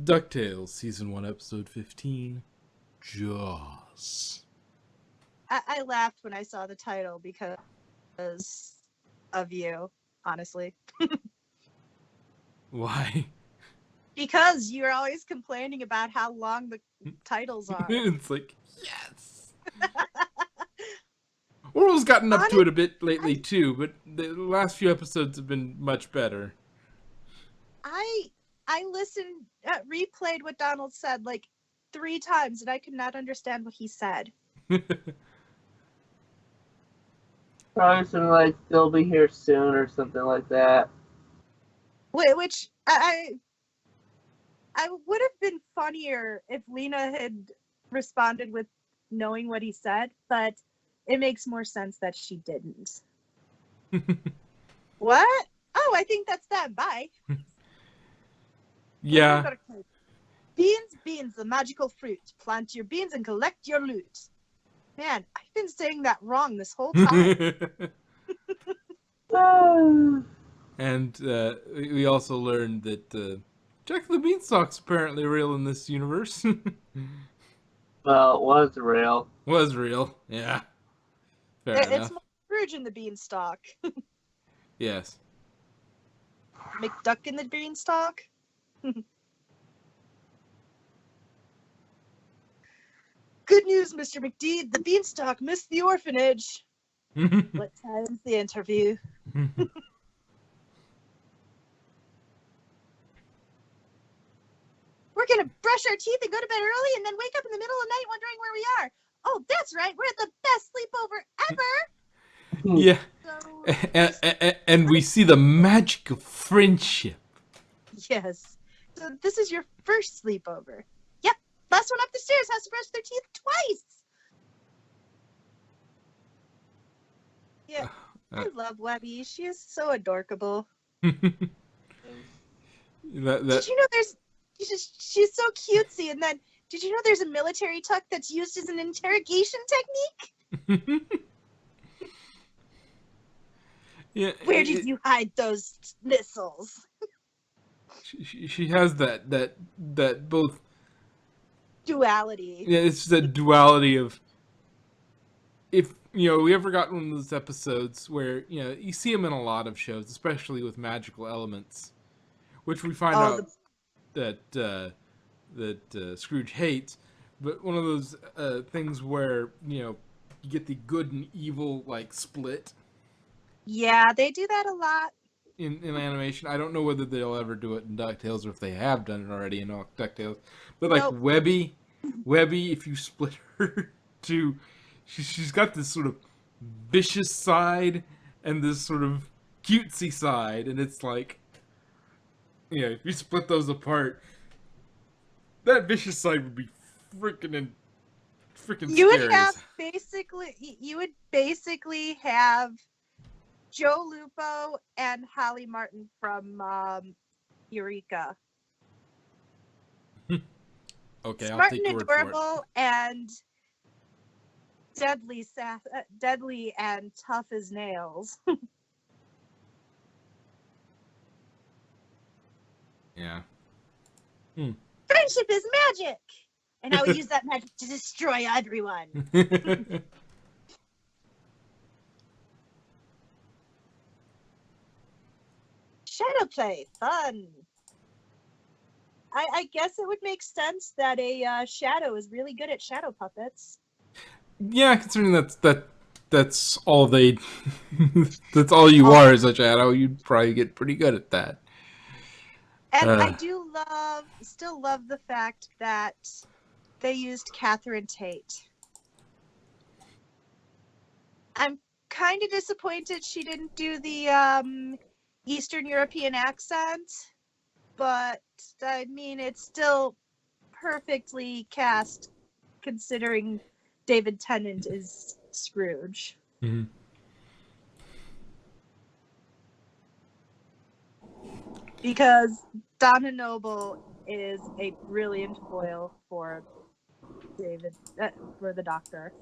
DuckTales, Season 1, Episode 15, Jaws. I laughed when I saw the title because of you, honestly. Why? Because you're always complaining about how long the titles are. It's like, yes! Orwell's gotten up to it a bit lately, too, but the last few episodes have been much better. I listened, replayed what Donald said like 3 times, and I could not understand what he said. Probably something like they'll be here soon or something like that. Which I would have been funnier if Lena had responded with knowing what he said, but it makes more sense that she didn't. What? Oh, I think that's them. Bye. Yeah. Beans, the magical fruit. Plant your beans and collect your loot. Man, I've been saying that wrong this whole time. And we also learned that Jack the Beanstalk's apparently real in this universe. Well, it was real. Was real, yeah. Fair It's enough. Scrooge in the Beanstalk. Yes. McDuck in the Beanstalk. Good news, Mr. McD. The Beanstalk missed the orphanage. What time's the interview? We're gonna brush our teeth and go to bed early and then wake up in the middle of the night wondering where we are. Oh, that's right. We're at the best sleepover ever. Yeah. And we see the magic of friendship. Yes. So this is your first sleepover. Yep. Last one up the stairs has to brush their teeth twice. Yeah. I love Webby. She is so adorkable. That... Did you know she's so cutesy, and then did you know there's a military tuck that's used as an interrogation technique? Yeah. Where did you hide those missiles? She has that both duality. Yeah, it's the duality of, if we ever got one of those episodes where you see them in a lot of shows, especially with magical elements, which we find out that Scrooge hates, but one of those things where you get the good and evil split. Yeah, they do that a lot in animation. I don't know whether they'll ever do it in DuckTales or if they have done it already in DuckTales. But nope. Webby, if you split her to, she's got this sort of vicious side and this sort of cutesy side, and it's like, if you split those apart, that vicious side would be freaking scary. You would basically have Joe Lupo and Holly Martin from Eureka. Okay, Smart I'll take your and word for it. adorable and deadly and tough as nails. Yeah. Friendship is magic, and I will use that magic to destroy everyone. Shadow play, fun. I guess it would make sense that a shadow is really good at shadow puppets. Yeah, considering that's all they, that's all you are as a shadow, you'd probably get pretty good at that. And I still love the fact that they used Catherine Tate. I'm kind of disappointed she didn't do the Eastern European accent, but I mean, it's still perfectly cast considering David Tennant is Scrooge. Mm-hmm. Because Donna Noble is a brilliant foil for David, for the Doctor.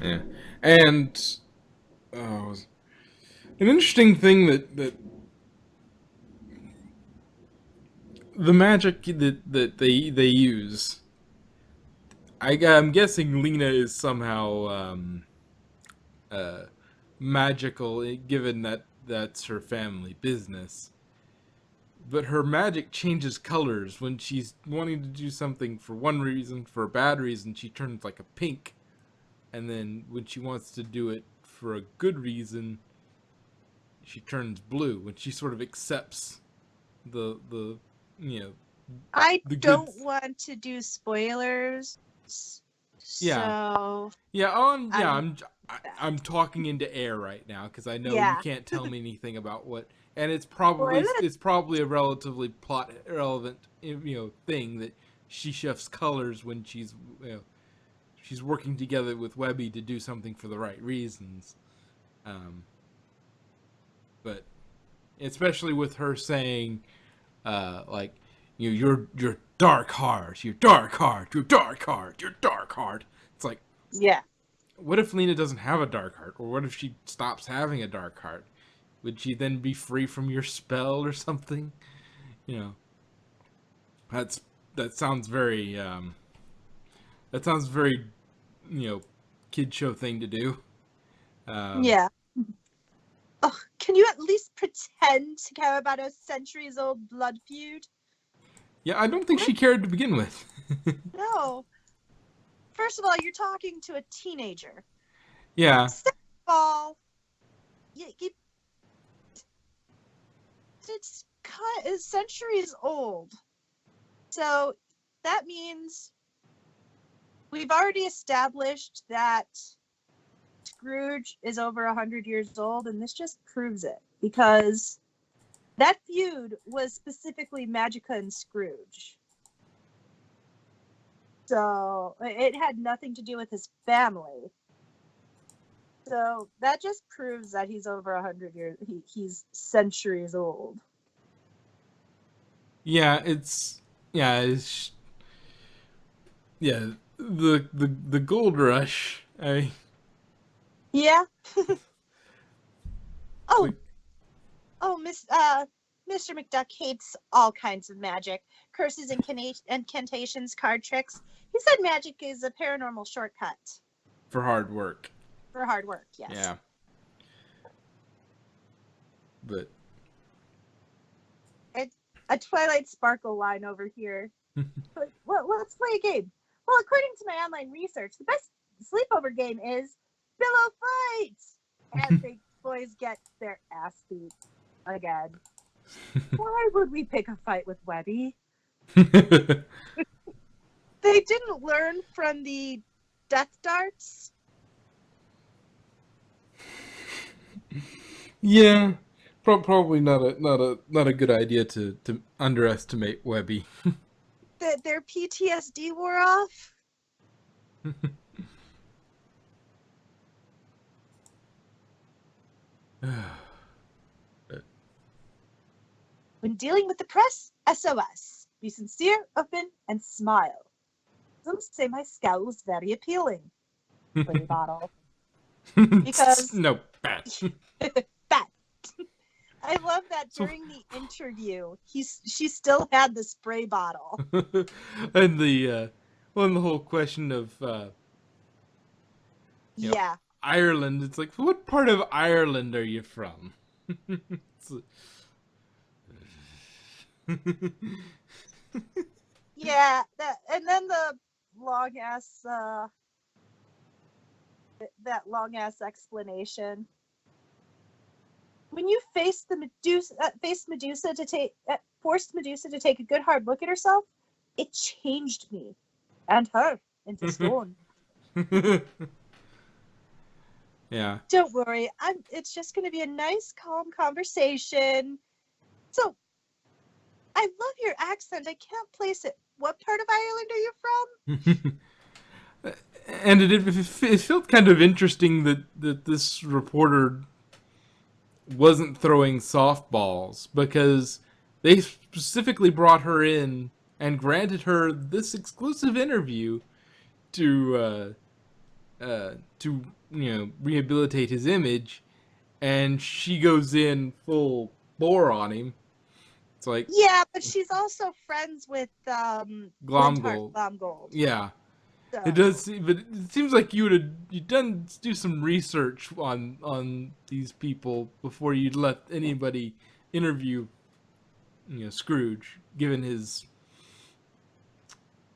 Yeah, and an interesting thing that the magic that they use. I'm guessing Lena is somehow uh, magical, given that that's her family business. But her magic changes colors when she's wanting to do something for one reason, for a bad reason, she turns like a pink. And then when she wants to do it for a good reason, she turns blue. When she sort of accepts the you know I the good. don't want to do spoilers. Yeah. So Yeah, I'm talking into air right now because I know you yeah. can't tell me anything about what, and Spoiler. it's probably a relatively plot relevant thing that she shifts colors when she's working together with Webby to do something for the right reasons, but especially with her saying like you're dark heart, you're dark heart, you're dark heart, you're dark heart. It's like, Yeah. what if Lena doesn't have a dark heart? Or what if she stops having a dark heart? Would she then be free from your spell or something? You know, that sounds very kid show thing to do. Yeah. Oh, can you at least pretend to care about a centuries-old blood feud? Yeah, I don't think she cared to begin with. No. First of all, you're talking to a teenager. Yeah. Second of all, it's centuries old. So that means we've already established that Scrooge is over 100 years old, and this just proves it. Because that feud was specifically Magica and Scrooge. So it had nothing to do with his family. So that just proves that he's over 100 years. He's centuries old. Yeah, the gold rush. Yeah. Oh, like, Mr. McDuck hates all kinds of magic, curses, incantations, card tricks. He said magic is a paranormal shortcut for hard work. For hard work, yes. Yeah. But it's a Twilight Sparkle line over here. Well, let's play a game. Well, according to my online research, the best sleepover game is pillow fights, and the boys get their ass beat again. Why would we pick a fight with Webby? They didn't learn from the death darts. Yeah, probably not a good idea to underestimate Webby. That their PTSD wore off. When dealing with the press, SOS. Be sincere, open, and smile. Some say my scowl is very appealing. Spray bottle. Because no, bad. Bad. I love that during the interview, she still had the spray bottle. And the whole question of yeah. Ireland. It's like, what part of Ireland are you from? Yeah, and then the long ass that long ass explanation. When you forced Medusa to take a good hard look at herself, it changed me and her into stone. Yeah. Don't worry, it's just going to be a nice, calm conversation. So, I love your accent. I can't place it. What part of Ireland are you from? And it felt kind of interesting that this reporter wasn't throwing softballs, because they specifically brought her in and granted her this exclusive interview to rehabilitate his image, and she goes in full bore on him It's like Yeah, but she's also friends with Glomgold. Glomgold. Yeah. So. It does, but it seems like you'd done do some research on these people before you'd let anybody interview, Scrooge, given his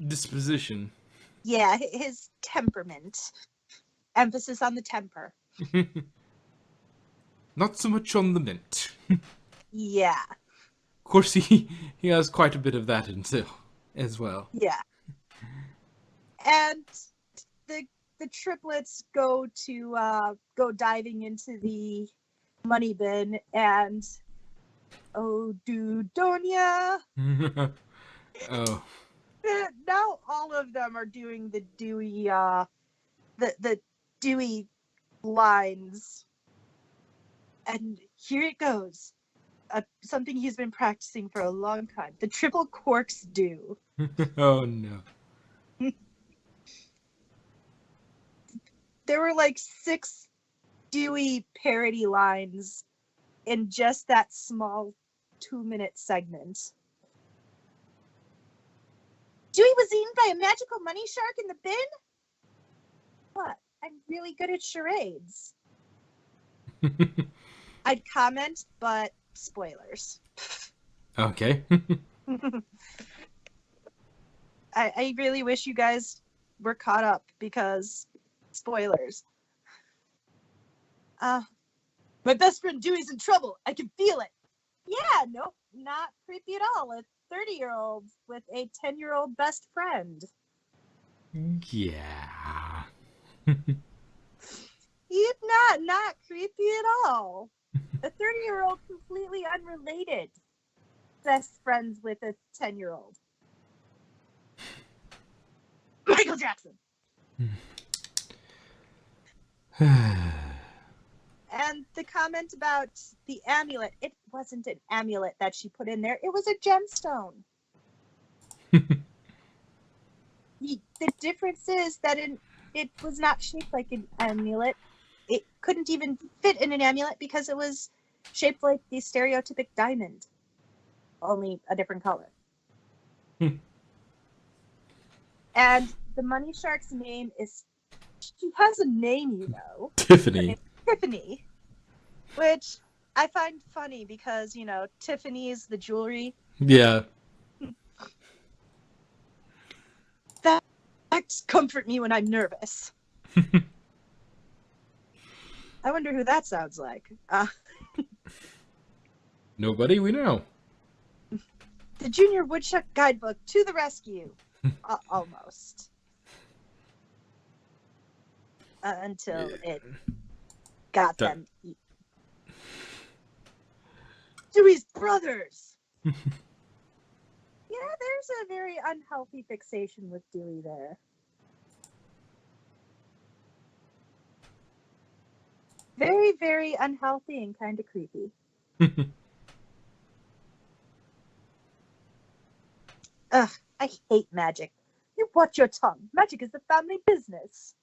disposition. Yeah, his temperament. Emphasis on the temper. Not so much on the mint. Yeah. Of course, he has quite a bit of that himself as well. Yeah. And the triplets go diving into the money bin, and Donia. Oh. Now all of them are doing the Dewey the Dewey lines. And here it goes. Something he's been practicing for a long time. The triple corks do. Oh no. There were like 6 Dewey parody lines in just that small 2-minute segment. Dewey was eaten by a magical money shark in the bin? What? I'm really good at charades. I'd comment, but spoilers. Okay. I really wish you guys were caught up, because spoilers. My best friend Dewey's in trouble. I can feel it. Yeah, nope, not creepy at all. A 30-year-old with a 10-year-old best friend. Yeah. He's not creepy at all. A 30-year-old completely unrelated best friends with a 10-year-old. Michael Jackson. And the comment about the amulet, it wasn't an amulet that she put in there, it was a gemstone. The difference is that it was not shaped like an amulet. It couldn't even fit in an amulet because it was shaped like the stereotypic diamond, only a different color. And the money shark's name is, she has a name, Tiffany. Tiffany, which I find funny because, Tiffany's the jewelry. Yeah. Facts comfort me when I'm nervous. I wonder who that sounds like. Nobody we know. The Junior Woodchuck Guidebook to the rescue. Almost. Until it got them eaten. Dewey's brothers! Yeah, there's a very unhealthy fixation with Dewey there. Very, very unhealthy and kind of creepy. Ugh, I hate magic. You watch your tongue. Magic is the family business.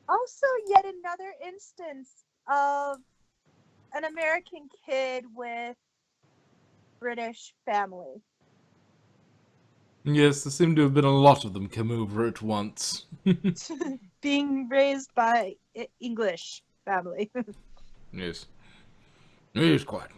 Also, yet another instance of an American kid with British family. Yes, there seem to have been a lot of them come over at once. Being raised by English family. Yes. Yes, quite.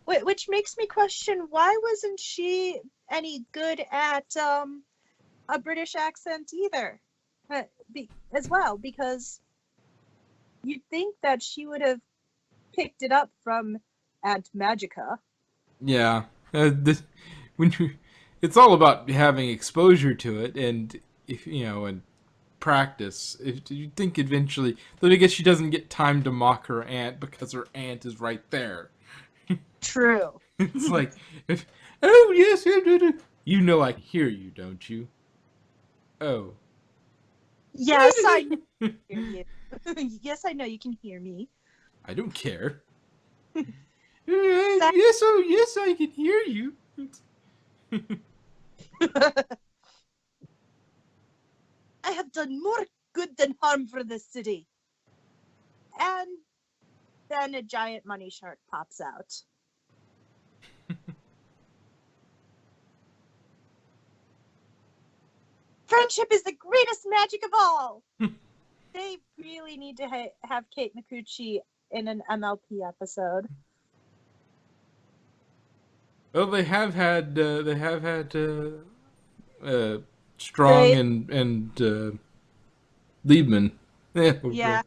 Which makes me question, why wasn't she any good at a British accent either? As well, because you'd think that she would have picked it up from Aunt Magica. Yeah. It's all about having exposure to it, and and practice. If you think eventually, then I guess she doesn't get time to mock her aunt because her aunt is right there. True. It's like, oh yes, I can hear you, don't you? Oh. Yes, I know you can hear you. Yes, I know you can hear me. I don't care. Yes, oh yes, I can hear you. I have done more good than harm for this city. And then a giant money shark pops out. Friendship is the greatest magic of all. They really need to have Kate Micucci in an MLP episode. Well, they have had Strong and Liebman. Yeah.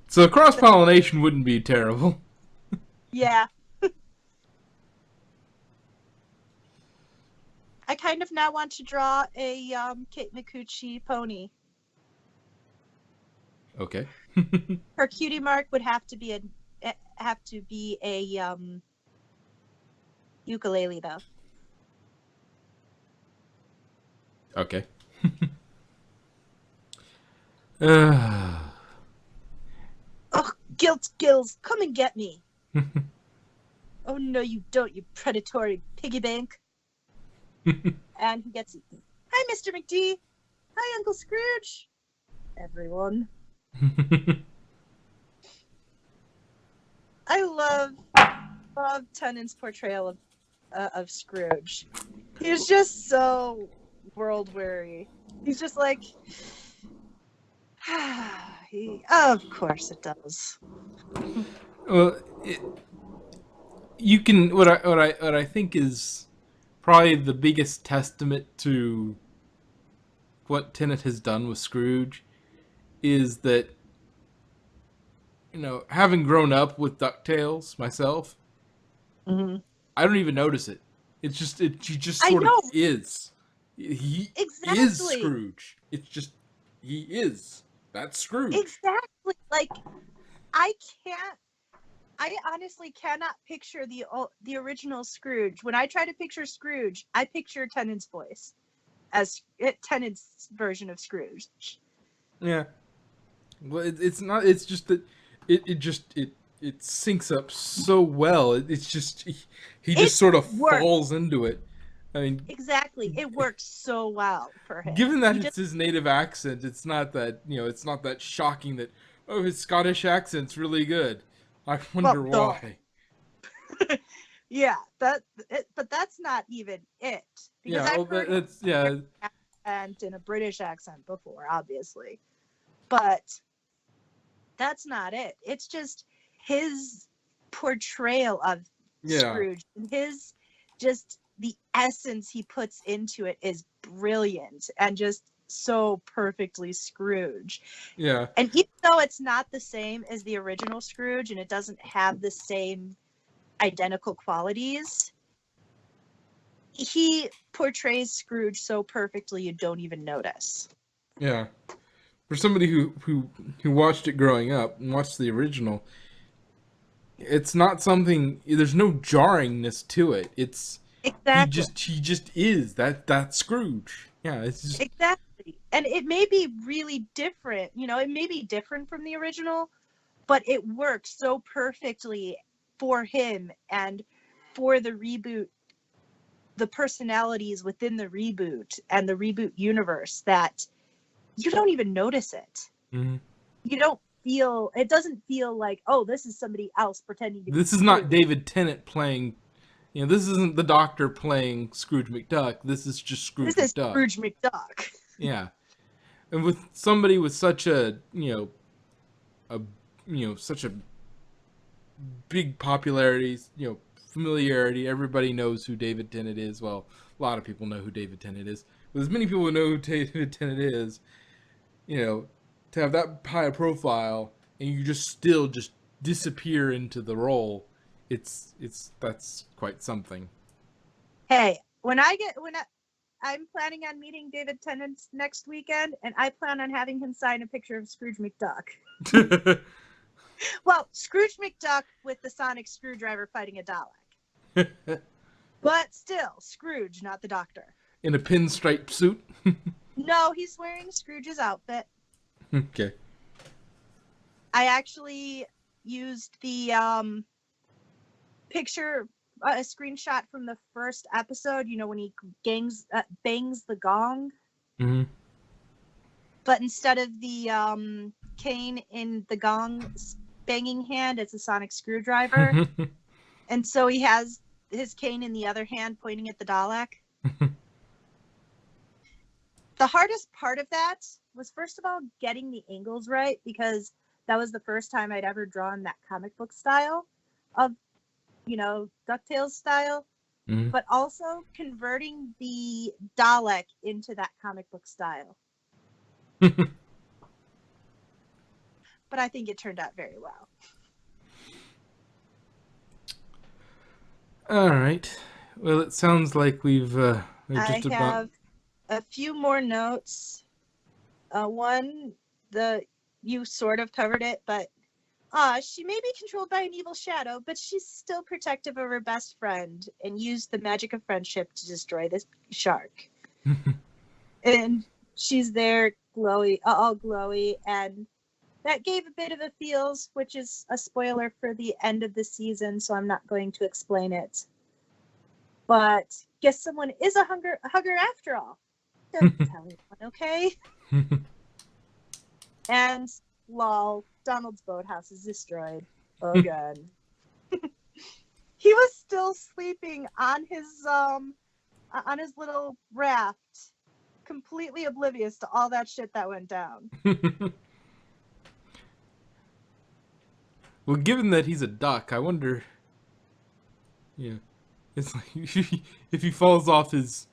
So cross-pollination wouldn't be terrible. Yeah. I kind of now want to draw a Kate Micucci pony. Okay. Her cutie mark would have to be a ukulele, though. Okay. Oh, guilt gills, come and get me. Oh no, you don't, you predatory piggy bank. And he gets eaten. Hi, Mr. McD. Hi, Uncle Scrooge. Everyone. I love Tennant's portrayal of Scrooge. He's just so world-weary. He's just like, of course it does. Well, you can what I think is probably the biggest testament to what Tennant has done with Scrooge is that, you know, having grown up with DuckTales myself, Mm-hmm. I don't even notice it. It's just he just sort of is. He is Scrooge. It's just he is. That's Scrooge. Exactly. Like I honestly cannot picture the original Scrooge. When I try to picture Scrooge, I picture Tennant's voice as Tennant's version of Scrooge. Yeah. Well, it's not. It's just that it syncs up so well. It's just he just sort of falls into it. I mean, exactly. It works so well for him. Given that it's his native accent, it's not that, you know, it's not that shocking that, oh, his Scottish accent's really good. I wonder why. Yeah, but that's not even it. Because I've heard and in a British accent before, obviously, but that's not it. It's just his portrayal of Scrooge, and his just the essence he puts into it is brilliant and just so perfectly Scrooge. Yeah. And even though it's not the same as the original Scrooge and it doesn't have the same identical qualities, he portrays Scrooge so perfectly you don't even notice. Yeah. For somebody who watched it growing up and watched the original, it's not something, there's no jarringness to it. It's exactly. He just is that's Scrooge. Yeah, it's just exactly. And it may be really different, you know, it may be different from the original, but it works so perfectly for him and for the reboot, the personalities within the reboot and the reboot universe that you don't even notice it. Mm-hmm. You don't feel, it doesn't feel like, oh, this is somebody else pretending to be This is not David Tennant playing, you know, this isn't the Doctor playing Scrooge McDuck. This is just Scrooge McDuck. This is Scrooge McDuck. Yeah. And with somebody with such a, such a big popularity, you know, familiarity, everybody knows who David Tennant is. Well, a lot of people know who David Tennant is. With as many people who know who David Tennant is, you know, to have that high a profile and you just still just disappear into the role, that's quite something. Hey, I'm planning on meeting David Tennant next weekend, and I plan on having him sign a picture of Scrooge McDuck. Well, Scrooge McDuck with the sonic screwdriver fighting a Dalek. But still, Scrooge, not the Doctor. In a pinstripe suit? No, he's wearing Scrooge's outfit. Okay. I actually used the picture, a screenshot from the first episode, you know, when he bangs the gong. Mm-hmm. But instead of the cane in the gong banging hand as a sonic screwdriver. And so he has his cane in the other hand pointing at the Dalek. The hardest part of that was, first of all, getting the angles right, because that was the first time I'd ever drawn that comic book style of, DuckTales style. Mm-hmm. But also converting the Dalek into that comic book style. But I think it turned out very well. All right. Well, it sounds like we're just I about. have a few more notes. One, you sort of covered it, but she may be controlled by an evil shadow, but she's still protective of her best friend and used the magic of friendship to destroy this shark. And she's there glowy, all glowy, and that gave a bit of a feels, which is a spoiler for the end of the season, so I'm not going to explain it. But guess someone is a hugger after all. Don't tell anyone, okay? And lol, Donald's boathouse is destroyed again. He was still sleeping on his little raft, completely oblivious to all that shit that went down. Well, given that he's a duck, I wonder. Yeah, it's like if he falls off his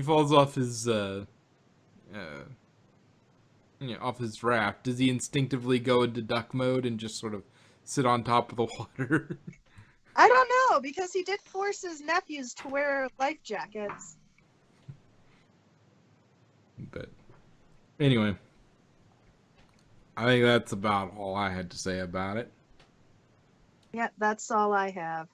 off his raft, does he instinctively go into duck mode and just sort of sit on top of the water? I don't know, because he did force his nephews to wear life jackets. But anyway, I think that's about all I had to say about it. Yep, that's all I have.